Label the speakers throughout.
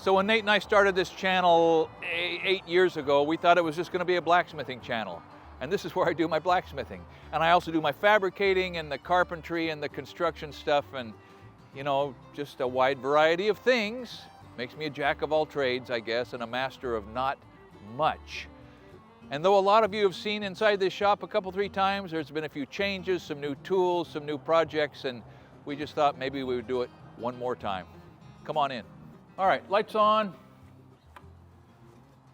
Speaker 1: So when Nate and I started this channel 8 years ago, we thought it was just going to be a blacksmithing channel. And this is where I do my blacksmithing. And I also do my fabricating and the carpentry and the construction stuff and, you know, just a wide variety of things. Makes me a jack of all trades, I guess, and a master of not much. And though a lot of you have seen inside this shop a couple, 3 times, there's been a few changes, some new tools, some new projects, and we just thought maybe we would do it one more time. Come on in. All right, lights on.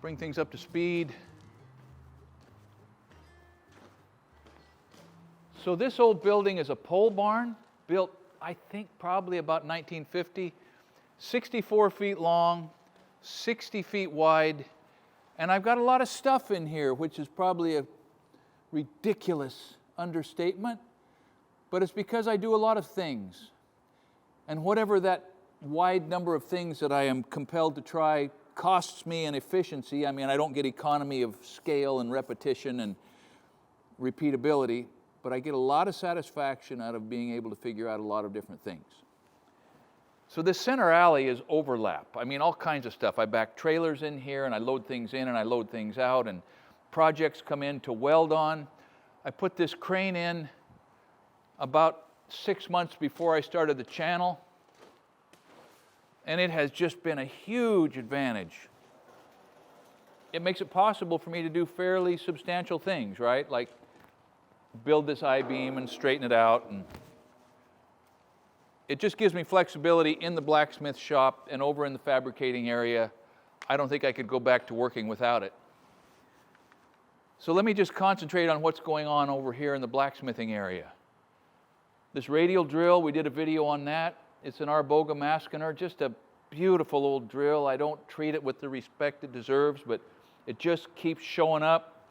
Speaker 1: Bring things up to speed. So this old building is a pole barn, built, I think, probably about 1950, 64 feet long, 60 feet wide, and I've got a lot of stuff in here, which is probably a ridiculous understatement, but it's because I do a lot of things. And whatever that wide number of things that I am compelled to try costs me in efficiency. I mean, I don't get economy of scale and repetition and repeatability, but I get a lot of satisfaction out of being able to figure out a lot of different things. So this center alley is overlap. I mean, all kinds of stuff. I back trailers in here and I load things in and I load things out, and projects come in to weld on. I put this crane in about 6 months before I started the channel, and it has just been a huge advantage. It makes it possible for me to do fairly substantial things, right? Like build this I-beam and straighten it out, and it just gives me flexibility in the blacksmith shop and over in the fabricating area. I don't think I could go back to working without it. So let me just concentrate on what's going on over here in the blacksmithing area. This radial drill, we did a video on that. It's an Arboga Maskiner, just a beautiful old drill. I don't treat it with the respect it deserves, but it just keeps showing up.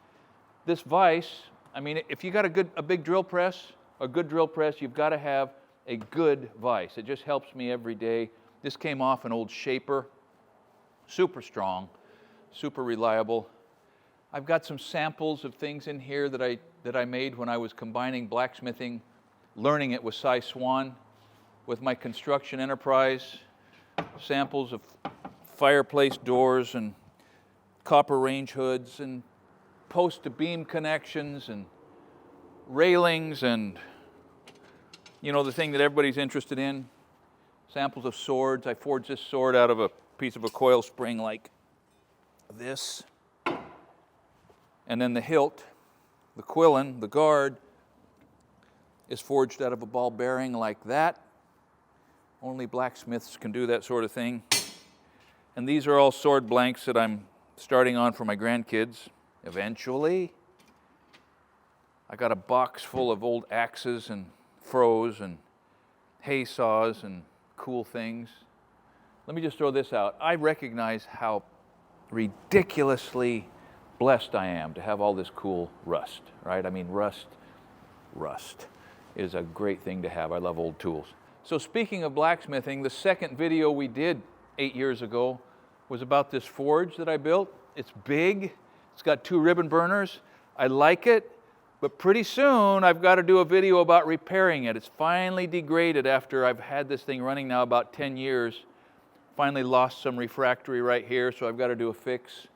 Speaker 1: This vise, I mean, if you got a big drill press, a good drill press, you've got to have a good vise. It just helps me every day. This came off an old Shaper, super strong, super reliable. I've got some samples of things in here that I made when I was combining blacksmithing, learning it with Cy Swan, with my construction enterprise, samples of fireplace doors and copper range hoods and post to beam connections and railings and, you know, the thing that everybody's interested in, samples of swords. I forged this sword out of a piece of a coil spring like this. And then the hilt, the quillin, the guard, is forged out of a ball bearing like that. Only blacksmiths can do that sort of thing. And these are all sword blanks that I'm starting on for my grandkids eventually. I got a box full of old axes and froes and hay saws and cool things. Let me just throw this out. I recognize how ridiculously blessed I am to have all this cool rust, right? I mean, rust is a great thing to have. I love old tools. So speaking of blacksmithing, the second video we did 8 years ago was about this forge that I built. It's big. It's got 2 ribbon burners. I like it, but pretty soon I've got to do a video about repairing it. It's finally degraded after I've had this thing running now about 10 years. Finally lost some refractory right here, so I've got to do a fix.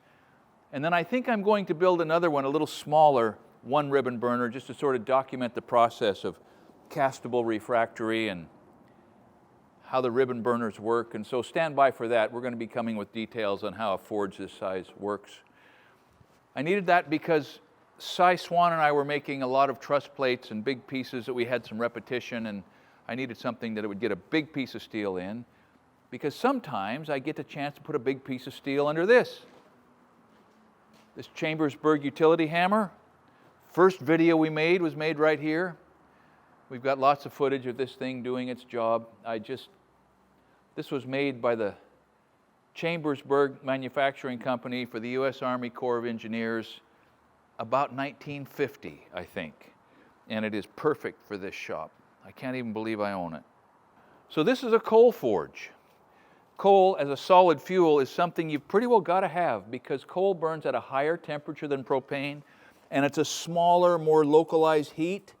Speaker 1: And then I think I'm going to build another one, a little smaller, 1 ribbon burner, just to sort of document the process of castable refractory and how the ribbon burners work. And so stand by for that. We're going to be coming with details on how a forge this size works. I needed that because Cy Swan and I were making a lot of truss plates and big pieces that we had some repetition, and I needed something that it would get a big piece of steel in, because sometimes I get the chance to put a big piece of steel under this Chambersburg utility hammer. First video we made was made right here. We've got lots of footage of this thing doing its job. This was made by the Chambersburg Manufacturing Company for the U.S. Army Corps of Engineers about 1950, I think. And it is perfect for this shop. I can't even believe I own it. So this is a coal forge. Coal as a solid fuel is something you've pretty well got to have, because coal burns at a higher temperature than propane, and it's a smaller, more localized heat.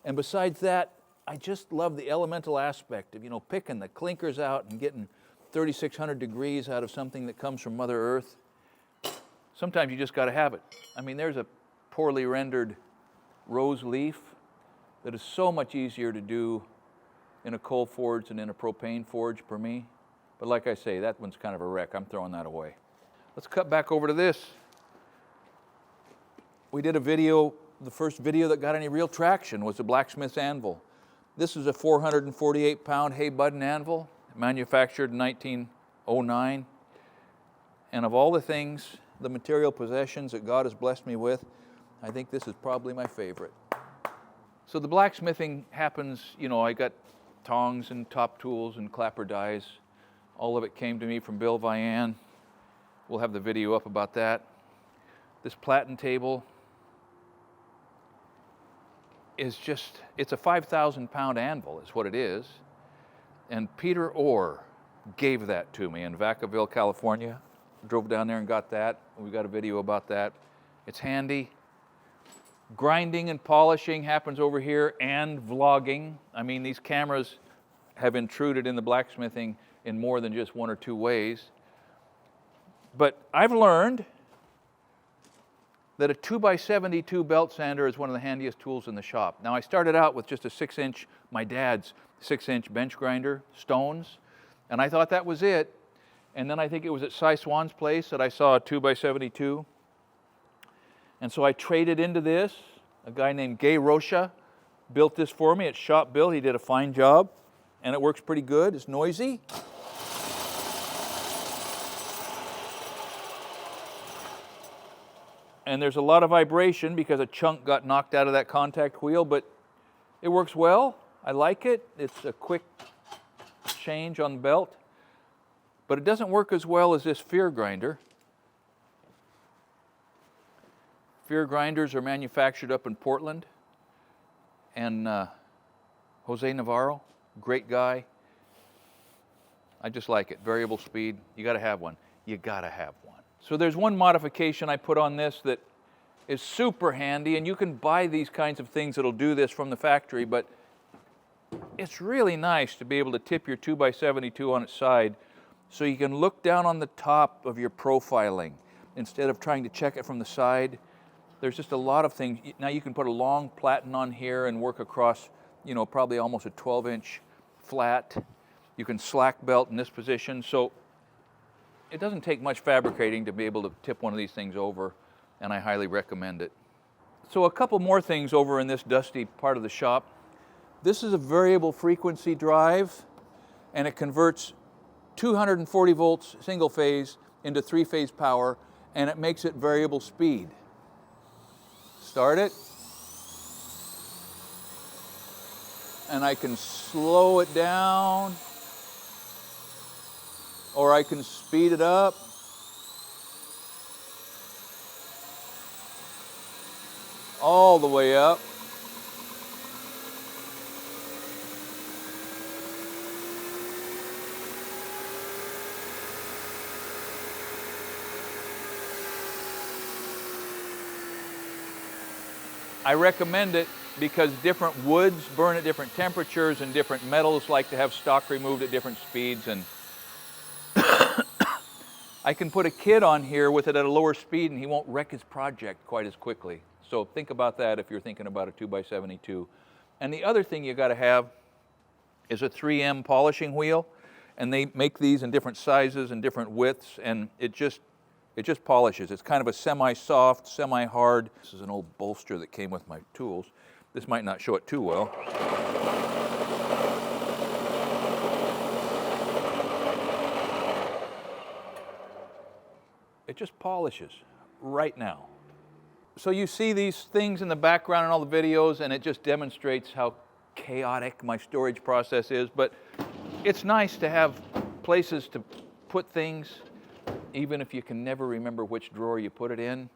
Speaker 1: And besides that, I just love the elemental aspect of, picking the clinkers out and getting 3,600 degrees out of something that comes from Mother Earth, sometimes you just got to have it. I mean, there's a poorly rendered rose leaf that is so much easier to do in a coal forge than in a propane forge for me. But like I say, that one's kind of a wreck. I'm throwing that away. Let's cut back over to this. We did a video, the first video that got any real traction was the blacksmith's anvil. This is a 448-pound hay button anvil, manufactured in 1909. And of all the things, the material possessions that God has blessed me with, I think this is probably my favorite. So the blacksmithing happens, you know, I got tongs and top tools and clapper dies. All of it came to me from Bill Vian. We'll have the video up about that. This platen table is just, it's a 5,000-pound anvil is what it is. And Peter Orr gave that to me in Vacaville, California. Drove down there and got that. We've got a video about that. It's handy. Grinding and polishing happens over here, and vlogging. I mean, these cameras have intruded in the blacksmithing in more than just one or two ways. But I've learned that a 2x72 belt sander is one of the handiest tools in the shop. Now, I started out with just a 6-inch, my dad's 6-inch bench grinder, Stones, and I thought that was it. And then I think it was at Cy Swan's place that I saw a 2x72. And so I traded into this. A guy named Gay Rocha built this for me. It's shop built. He did a fine job. And it works pretty good. It's noisy. And there's a lot of vibration because a chunk got knocked out of that contact wheel, but it works well. I like it. It's a quick change on the belt. But it doesn't work as well as this Fear grinder. Fear grinders are manufactured up in Portland. And Jose Navarro, great guy. I just like it. Variable speed. You got to have one. You got to have one. So there's one modification I put on this that is super handy, and you can buy these kinds of things that'll do this from the factory, but it's really nice to be able to tip your 2x72 on its side so you can look down on the top of your profiling instead of trying to check it from the side. There's just a lot of things. Now you can put a long platen on here and work across, you know, probably almost a 12-inch flat. You can slack belt in this position. So it doesn't take much fabricating to be able to tip one of these things over, and I highly recommend it. So a couple more things over in this dusty part of the shop. This is a variable frequency drive, and it converts 240 volts single phase into 3-phase power, and it makes it variable speed. Start it, and I can slow it down, or I can speed it up. All the way up. I recommend it because different woods burn at different temperatures, and different metals like to have stock removed at different speeds, and I can put a kid on here with it at a lower speed and he won't wreck his project quite as quickly. So think about that if you're thinking about a 2x72. And the other thing you got to have is a 3M polishing wheel, and they make these in different sizes and different widths, and it just polishes. It's kind of a semi-soft, semi-hard. This is an old bolster that came with my tools. This might not show it too well. It just polishes right now. So you see these things in the background in all the videos, and it just demonstrates how chaotic my storage process is. But it's nice to have places to put things, even if you can never remember which drawer you put it in.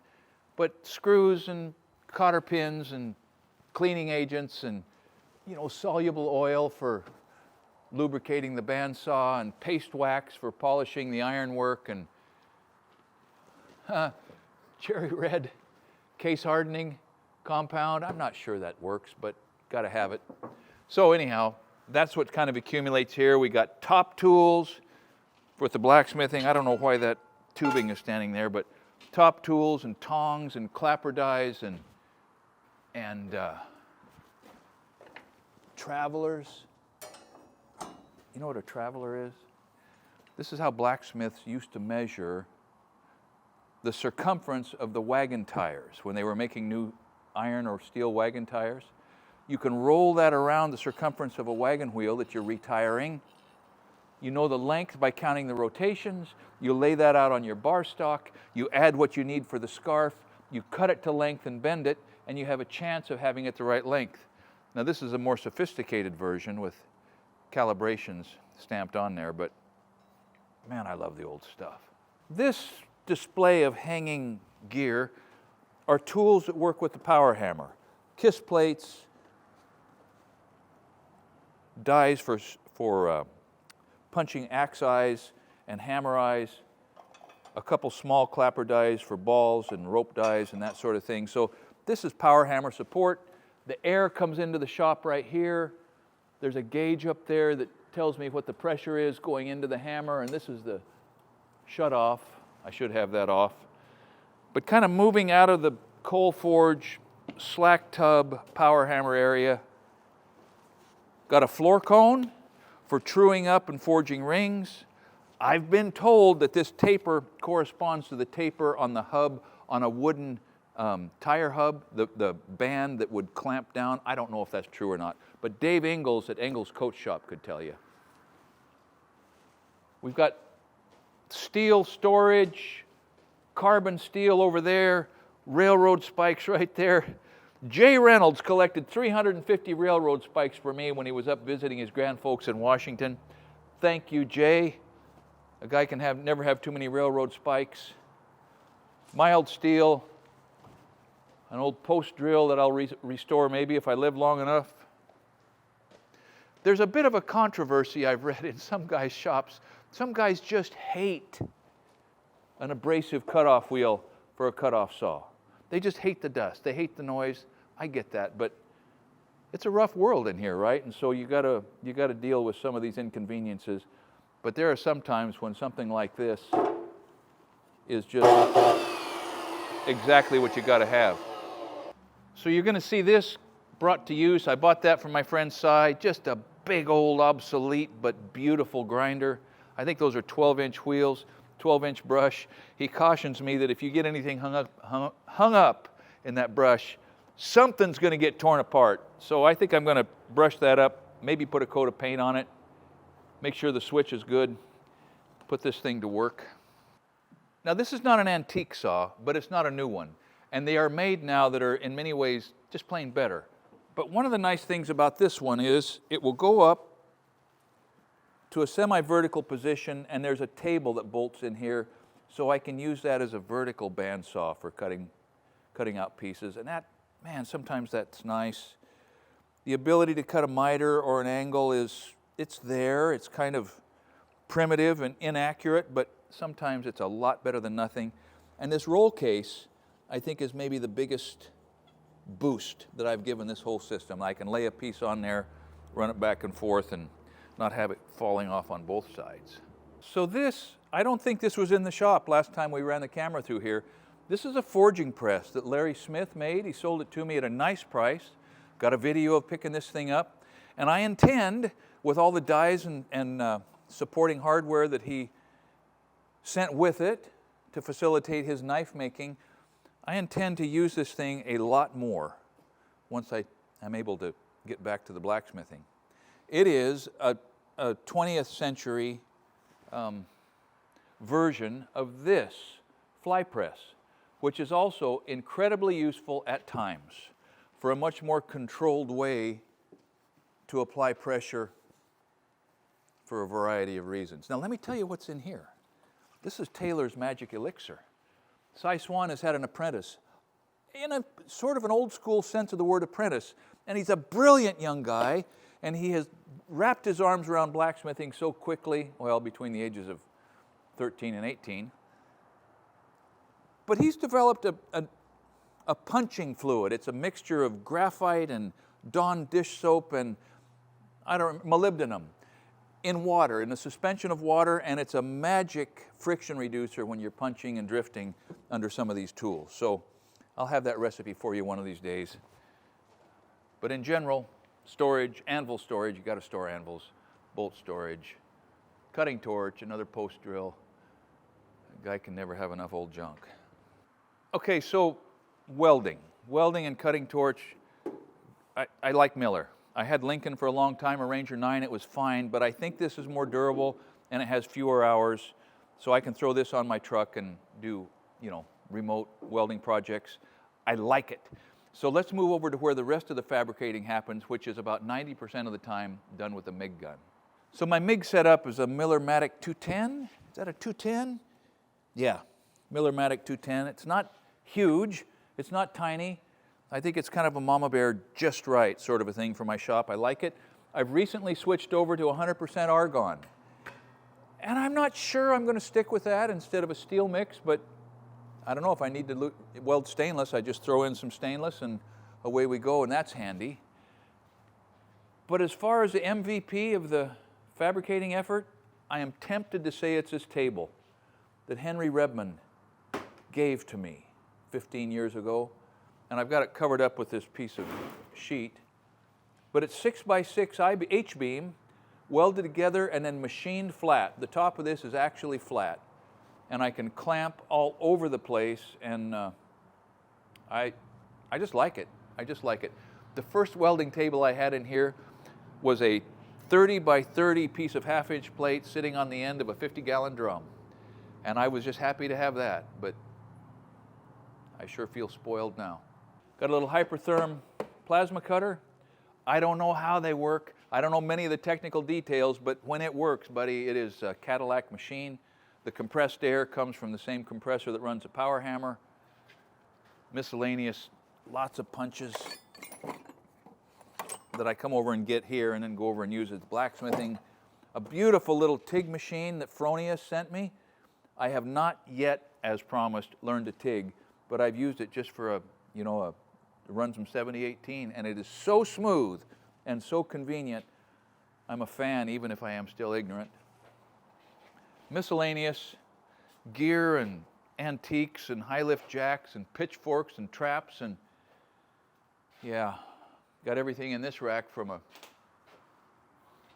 Speaker 1: But screws and cotter pins and cleaning agents and, you know, soluble oil for lubricating the bandsaw, and paste wax for polishing the ironwork, and cherry red case hardening compound. I'm not sure that works, but got to have it. So anyhow, that's what kind of accumulates here. We got top tools, with the blacksmithing. I don't know why that tubing is standing there, but top tools and tongs and clapper dies and travelers. You know what a traveler is? This is how blacksmiths used to measure the circumference of the wagon tires when they were making new iron or steel wagon tires. You can roll that around the circumference of a wagon wheel that you're retiring. You know the length by counting the rotations. You lay that out on your bar stock. You add what you need for the scarf. You cut it to length and bend it, and you have a chance of having it the right length. Now this is a more sophisticated version with calibrations stamped on there, but man, I love the old stuff. This display of hanging gear are tools that work with the power hammer. Kiss plates, dies for punching axe eyes and hammer eyes, a couple small clapper dies for balls and rope dies and that sort of thing. So this is power hammer support. The air comes into the shop right here. There's a gauge up there that tells me what the pressure is going into the hammer, and this is the shut off. I should have that off. But kind of moving out of the coal forge, slack tub, power hammer area. Got a floor cone for truing up and forging rings. I've been told that this taper corresponds to the taper on the hub on a wooden tire hub, the band that would clamp down. I don't know if that's true or not, but Dave Ingalls at Ingalls Coat Shop could tell you. We've got steel storage, carbon steel over there, railroad spikes right there. Jay Reynolds collected 350 railroad spikes for me when he was up visiting his grandfolks in Washington. Thank you, Jay. A guy can never have too many railroad spikes. Mild steel, an old post drill that I'll restore maybe if I live long enough. There's a bit of a controversy I've read in some guys' shops. Some guys just hate an abrasive cutoff wheel for a cutoff saw. They just hate the dust. They hate the noise. I get that, but it's a rough world in here, right? And so you gotta deal with some of these inconveniences. But there are some times when something like this is just exactly what you gotta have. So you're gonna see this brought to use. I bought that from my friend Cy. Just a big old obsolete but beautiful grinder. I think those are 12-inch wheels, 12-inch brush. He cautions me that if you get anything hung up in that brush, something's going to get torn apart. So I think I'm going to brush that up, maybe put a coat of paint on it, make sure the switch is good, put this thing to work. Now this is not an antique saw, but it's not a new one. And they are made now that are in many ways just plain better. But one of the nice things about this one is it will go up to a semi-vertical position, and there's a table that bolts in here, so I can use that as a vertical bandsaw for cutting out pieces. And that, man, sometimes that's nice. The ability to cut a miter or an angle it's there. It's kind of primitive and inaccurate, but sometimes it's a lot better than nothing. And this roll case, I think, is maybe the biggest boost that I've given this whole system. I can lay a piece on there, run it back and forth, and not have it falling off on both sides. So this, I don't think this was in the shop last time we ran the camera through here. This is a forging press that Larry Smith made. He sold it to me at a nice price. Got a video of picking this thing up. And I intend, with all the dies and supporting hardware that he sent with it to facilitate his knife making, I intend to use this thing a lot more once I'm able to get back to the blacksmithing. It is a 20th century version of this fly press, which is also incredibly useful at times for a much more controlled way to apply pressure for a variety of reasons. Now let me tell you what's in here. This is Taylor's Magic Elixir. Cy Swan has had an apprentice in a sort of an old school sense of the word apprentice, and he's a brilliant young guy, and he has wrapped his arms around blacksmithing so quickly, well, between the ages of 13 and 18. But he's developed a punching fluid. It's a mixture of graphite and Dawn dish soap and molybdenum. in water, in a suspension of water, and it's a magic friction reducer when you're punching and drifting under some of these tools. So I'll have that recipe for you one of these days. But in general, storage, anvil storage, you got to store anvils, bolt storage, cutting torch, another post drill. A guy can never have enough old junk. Okay, so welding and cutting torch. I like Miller. I had Lincoln for a long time, a Ranger 9, it was fine, but I think this is more durable and it has fewer hours, so I can throw this on my truck and do, remote welding projects. I like it. So let's move over to where the rest of the fabricating happens, which is about 90% of the time done with a MIG gun. So my MIG setup is a Miller-Matic 210. Is that a 210? Yeah, Miller-Matic 210. It's not huge, it's not tiny. I think it's kind of a mama bear just right sort of a thing for my shop. I like it. I've recently switched over to 100% argon. And I'm not sure I'm going to stick with that instead of a steel mix, but I don't know if I need to weld stainless. I just throw in some stainless and away we go, and that's handy. But as far as the MVP of the fabricating effort, I am tempted to say it's this table that Henry Rebman gave to me 15 years ago. And I've got it covered up with this piece of sheet. But it's 6x6 H-beam, welded together and then machined flat. The top of this is actually flat. And I can clamp all over the place, and I just like it. I just like it. The first welding table I had in here was a 30x30 piece of half-inch plate sitting on the end of a 50-gallon drum. And I was just happy to have that, but I sure feel spoiled now. Got a little Hypertherm plasma cutter. I don't know how they work. I don't know many of the technical details, but when it works, buddy, it is a Cadillac machine. The compressed air comes from the same compressor that runs a power hammer. Miscellaneous, lots of punches that I come over and get here and then go over and use at the blacksmithing. A beautiful little TIG machine that Fronius sent me. I have not yet, as promised, learned to TIG, but I've used it just for it runs from 7018, and it is so smooth and so convenient. I'm a fan, even if I am still ignorant. Miscellaneous gear and antiques and high lift jacks and pitchforks and traps, and yeah, got everything in this rack from a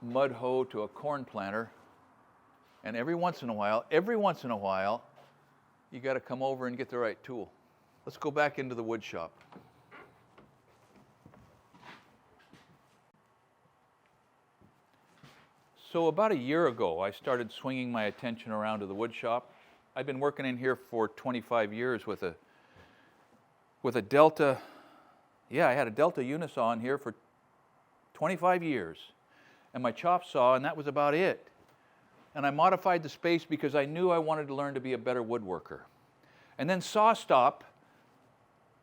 Speaker 1: mud hoe to a corn planter. And every once in a while, you got to come over and get the right tool. Let's go back into the wood shop. So about a year ago, I started swinging my attention around to the wood shop. I've been working in here for 25 years with a Delta. Yeah, I had a Delta Unisaw in here for 25 years. And my chop saw, and that was about it. And I modified the space because I knew I wanted to learn to be a better woodworker. And then SawStop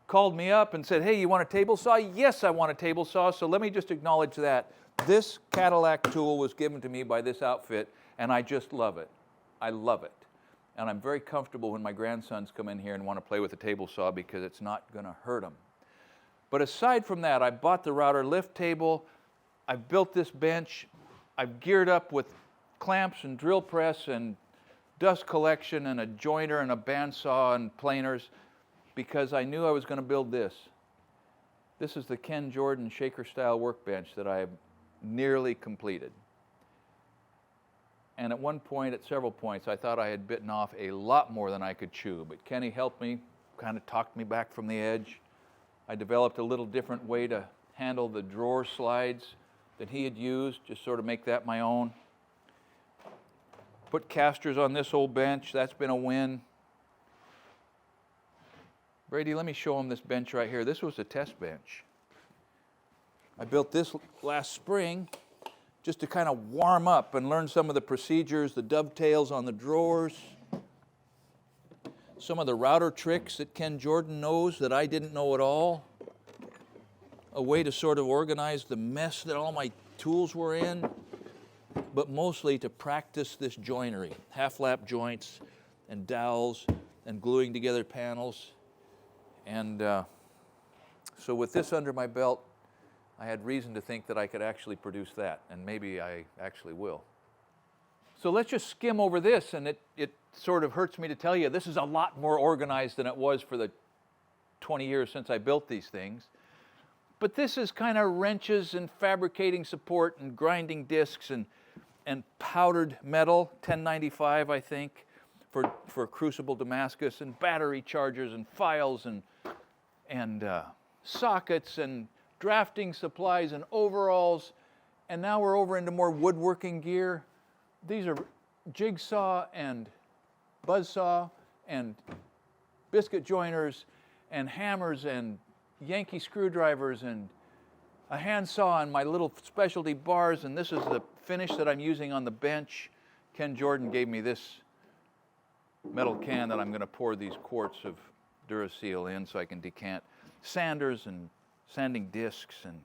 Speaker 1: called me up and said, hey, you want a table saw? Yes, I want a table saw. So let me just acknowledge that. This Cadillac tool was given to me by this outfit, and I just love it. I love it. And I'm very comfortable when my grandsons come in here and want to play with a table saw because it's not going to hurt them. But aside from that, I bought the router lift table. I've built this bench. I've geared up with clamps and drill press and dust collection and a joiner and a bandsaw and planers because I knew I was going to build this. This is the Ken Jordan shaker style workbench that I have nearly completed. And at one point, at several points, I thought I had bitten off a lot more than I could chew, but Kenny helped me, kind of talked me back from the edge. I developed a little different way to handle the drawer slides that he had used, just sort of make that my own. Put casters on this old bench, that's been a win. Brady, let me show him this bench right here. This was a test bench. I built this last spring just to kind of warm up and learn some of the procedures, the dovetails on the drawers, some of the router tricks that Ken Jordan knows that I didn't know at all, a way to sort of organize the mess that all my tools were in, but mostly to practice this joinery, half-lap joints and dowels and gluing together panels. And so with this under my belt, I had reason to think that I could actually produce that, and maybe I actually will. So let's just skim over this, and it sort of hurts me to tell you, this is a lot more organized than it was for the 20 years since I built these things. But this is kind of wrenches and fabricating support and grinding discs and powdered metal, 1095 I think, for Crucible Damascus, and battery chargers and files and sockets and drafting supplies and overalls. And now we're over into more woodworking gear. These are jigsaw and buzzsaw and biscuit joiners and hammers and Yankee screwdrivers and a handsaw and my little specialty bars, and this is the finish that I'm using on the bench. Ken Jordan gave me this metal can that I'm going to pour these quarts of Duraseal in so I can decant. Sanders and sanding discs and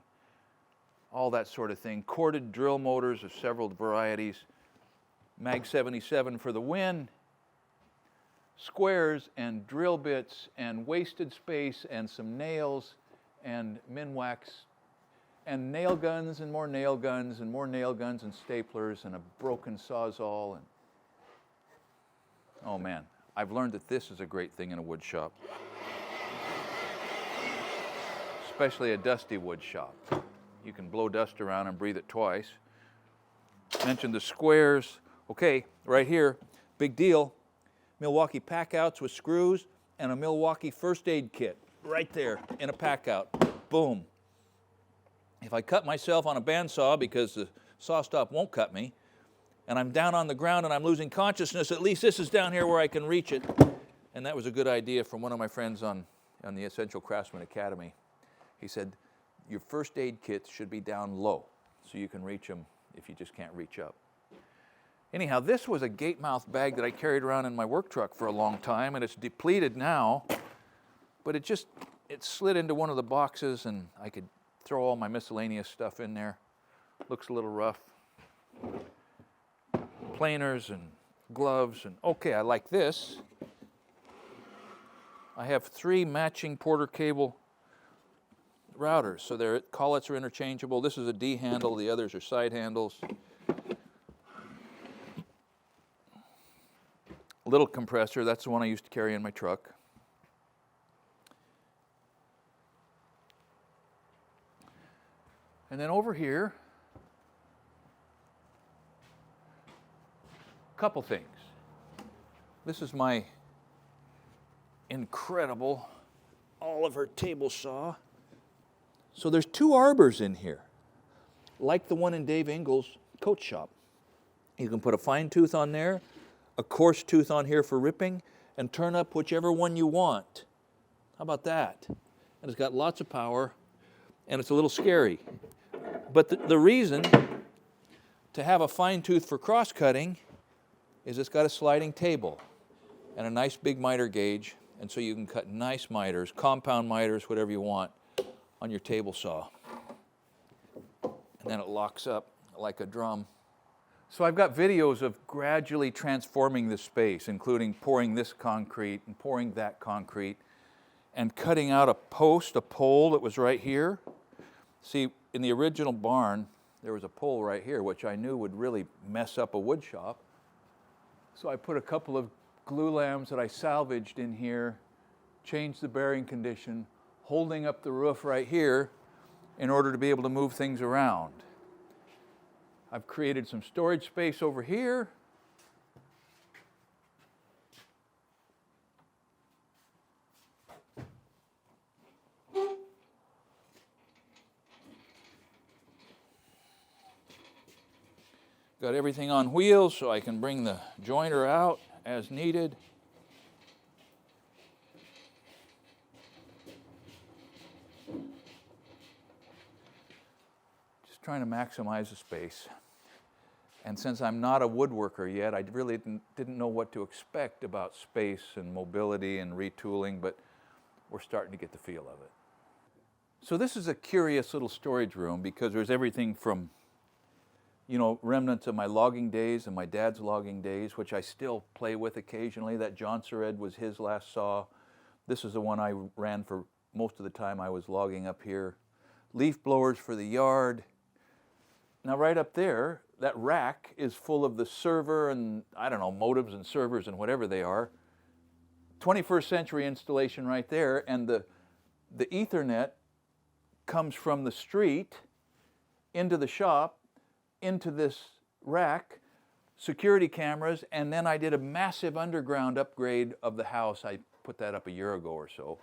Speaker 1: all that sort of thing. Corded drill motors of several varieties. Mag 77 for the win. Squares and drill bits and wasted space and some nails and Minwax and nail guns and more nail guns and more nail guns and staplers and a broken Sawzall. And oh man, I've learned that this is a great thing in a wood shop, especially a dusty wood shop. You can blow dust around and breathe it twice. Mentioned the squares. Okay, right here, big deal. Milwaukee pack-outs with screws and a Milwaukee first aid kit right there in a pack-out. Boom. If I cut myself on a bandsaw because the saw stop won't cut me, and I'm down on the ground and I'm losing consciousness, at least this is down here where I can reach it. And that was a good idea from one of my friends on the Essential Craftsman Academy. He said, your first aid kits should be down low so you can reach them if you just can't reach up. Anyhow, this was a gate mouth bag that I carried around in my work truck for a long time, and it's depleted now, but it slid into one of the boxes and I could throw all my miscellaneous stuff in there. Looks a little rough. Planers and gloves, and okay, I like this. I have 3 matching Porter cable routers, so their collets are interchangeable. This is a D handle, the others are side handles. Little compressor, that's the one I used to carry in my truck. And then over here, a couple things. This is my incredible Oliver table saw. So there's 2 arbors in here, like the one in Dave Ingles' coat shop. You can put a fine tooth on there, a coarse tooth on here for ripping, and turn up whichever one you want. How about that? And it's got lots of power, and it's a little scary. But the reason to have a fine tooth for cross-cutting is it's got a sliding table and a nice big miter gauge, and so you can cut nice miters, compound miters, whatever you want, on your table saw. And then it locks up like a drum. So I've got videos of gradually transforming the space, including pouring this concrete and pouring that concrete and cutting out a pole that was right here. See, in the original barn, there was a pole right here, which I knew would really mess up a wood shop. So I put a couple of glue lambs that I salvaged in here, changed the bearing condition, holding up the roof right here in order to be able to move things around. I've created some storage space over here. Got everything on wheels so I can bring the jointer out as needed. Just trying to maximize the space. And since I'm not a woodworker yet, I really didn't know what to expect about space and mobility and retooling, but we're starting to get the feel of it. So this is a curious little storage room because there's everything from, remnants of my logging days and my dad's logging days, which I still play with occasionally. That Johnson was his last saw. This is the one I ran for most of the time I was logging up here. Leaf blowers for the yard. Now right up there, that rack is full of the server and, I don't know, modems and servers and whatever they are. 21st century installation right there, and the Ethernet comes from the street into the shop, into this rack, security cameras, and then I did a massive underground upgrade of the house. I put that up a year ago or so.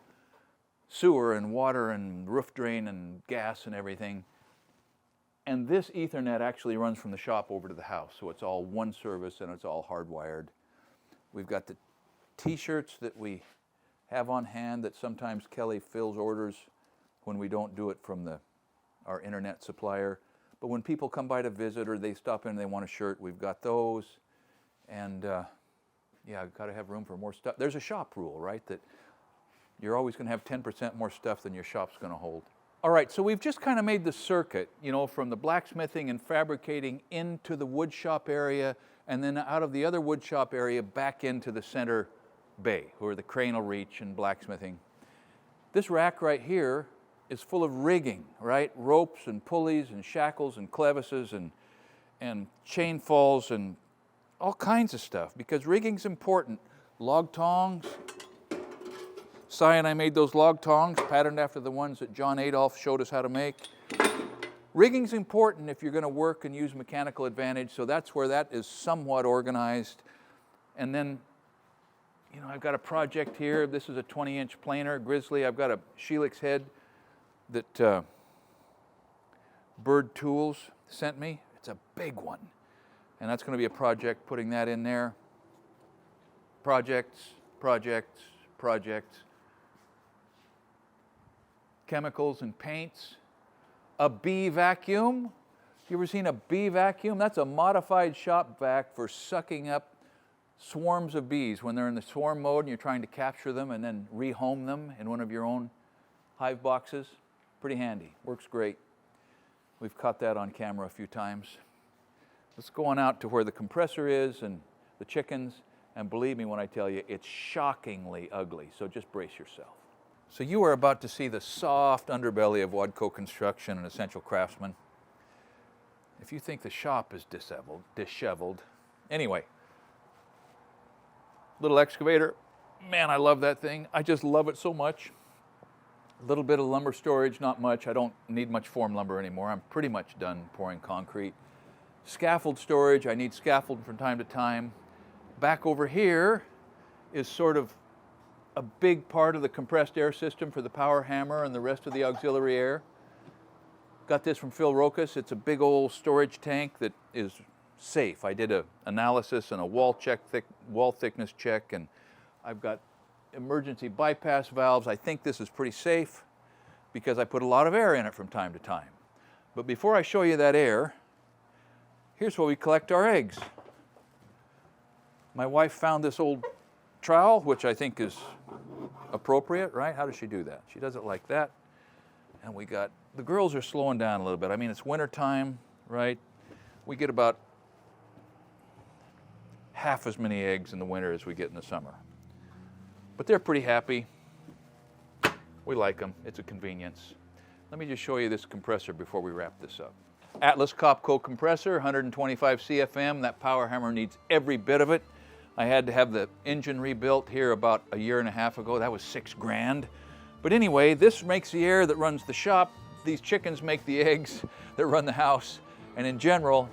Speaker 1: Sewer and water and roof drain and gas and everything. And this Ethernet actually runs from the shop over to the house, so it's all one service and it's all hardwired. We've got the t-shirts that we have on hand that sometimes Kelly fills orders when we don't do it from our internet supplier. But when people come by to visit or they stop in and they want a shirt, we've got those. And yeah, I've got to have room for more stuff. There's a shop rule, right? That you're always going to have 10% more stuff than your shop's going to hold. All right, so we've just kind of made the circuit, you know, from the blacksmithing and fabricating into the wood shop area, and then out of the other wood shop area back into the center bay, where the crane will reach and blacksmithing. This rack right here is full of rigging, right? Ropes and pulleys and shackles and clevises and chain falls and all kinds of stuff, because rigging's important. Log tongs. Si and I made those log tongs, patterned after the ones that John Adolph showed us how to make. Rigging's important if you're going to work and use mechanical advantage, so that's where that is somewhat organized. And then, you know, I've got a project here. This is a 20-inch planer, grizzly. I've got a Shelix head that Bird Tools sent me. It's a big one. And that's going to be a project, putting that in there. Projects, projects, projects. Chemicals and paints. A bee vacuum. You ever seen a bee vacuum? That's a modified shop vac for sucking up swarms of bees when they're in the swarm mode and you're trying to capture them and then rehome them in one of your own hive boxes. Pretty handy, works great. We've caught that on camera a few times. Let's go on out to where the compressor is and the chickens, and believe me when I tell you, it's shockingly ugly, so just brace yourself. So you are about to see the soft underbelly of Wadco Construction and Essential Craftsman. If you think the shop is disheveled. Anyway, little excavator. Man, I love that thing. I just love it so much. A little bit of lumber storage, not much. I don't need much form lumber anymore. I'm pretty much done pouring concrete. Scaffold storage, I need scaffold from time to time. Back over here is sort of a big part of the compressed air system for the power hammer and the rest of the auxiliary air. Got this from Phil Rokas. It's a big old storage tank that is safe. I did an analysis and a wall thickness check, and I've got emergency bypass valves. I think this is pretty safe because I put a lot of air in it from time to time. But before I show you that air, here's where we collect our eggs. My wife found this old trowel, which I think is appropriate, right? How does she do that? She does it like that. And we got, the girls are slowing down a little bit. I mean, it's winter time, right? We get about half as many eggs in the winter as we get in the summer. But they're pretty happy. We like them. It's a convenience. Let me just show you this compressor before we wrap this up. Atlas Copco compressor, 125 CFM. That power hammer needs every bit of it. I had to have the engine rebuilt here about a year and a half ago. That was $6 grand. But anyway, this makes the air that runs the shop. These chickens make the eggs that run the house. And in general,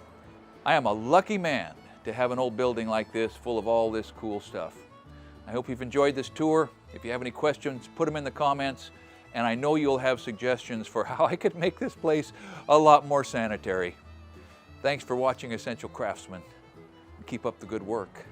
Speaker 1: I am a lucky man to have an old building like this full of all this cool stuff. I hope you've enjoyed this tour. If you have any questions, put them in the comments. And I know you'll have suggestions for how I could make this place a lot more sanitary. Thanks for watching Essential Craftsman. Keep up the good work.